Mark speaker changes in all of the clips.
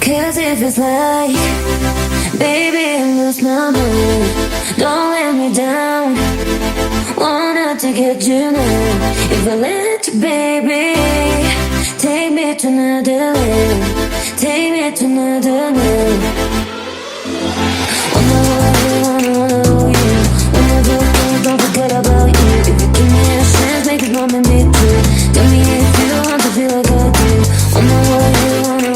Speaker 1: Cause it feels like, baby, I lose my mind. Don't let me down, wanted to get you now. If I let you, baby, take me to another land, take me to another land. Wanna love you, wanna do things, don't forget about you. If you give me a chance, make it moment me too. Tell me if you want to feel like I do. Wanna love you, wanna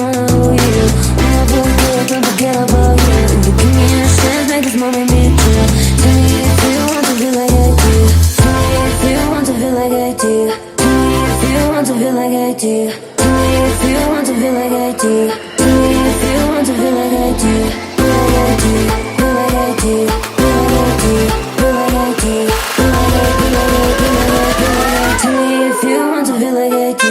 Speaker 1: do things, don't forget about you. If you give me a chance, make this moment me too. Tell me if you want to feel like I do. Tell me if you want to feel like I do. Tell me if you want to feel like I do. Tell me if you want to feel like I do. Tell me if you want to feel like I do.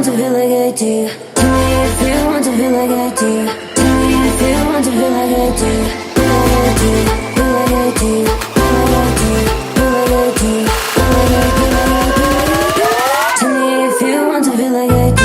Speaker 1: Feel like I do, feel like I do, feel like I do, feel like I do, feel like I do, feel like I do, feel like I do. Tell me if you want to feel like I do.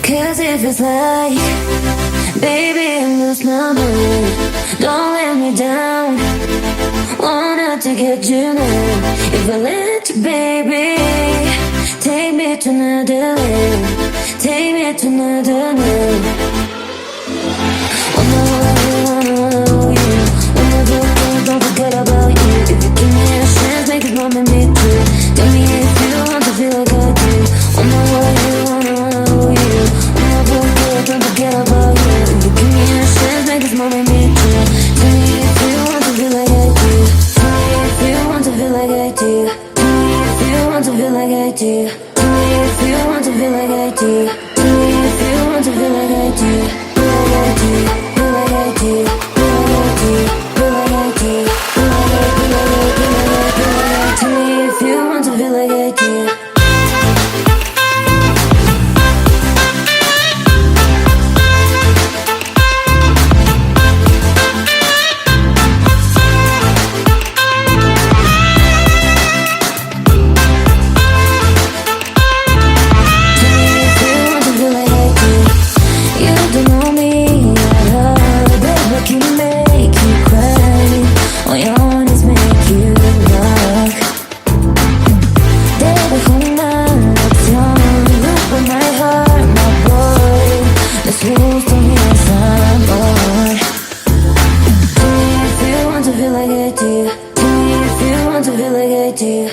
Speaker 1: Cause it feels like, baby, I lose my mind. Don't let me down, wanted to get you now. If I let you, baby, take me to another land, take me to another land. Wanna love you, wanna do things, don't forget about you. If you give me a chance, make it moment me too. Tell me if you want to feel like I do. Wanna love you, don't forget about you. If you give me a chance, make this moment me too. Tell me if you want to feel like I do. Tell me if you want to feel like I do. Tell me if you want to feel like I do. Tell me if you want to feel like I do. Tell me if you want to feel like I do. Feel like I do, feel like I do, feel like I do, feel like I do, feel like I do, feel like I do, feel like I do. Tell me if you want to feel like I do. Tell me if you want to feel like I do.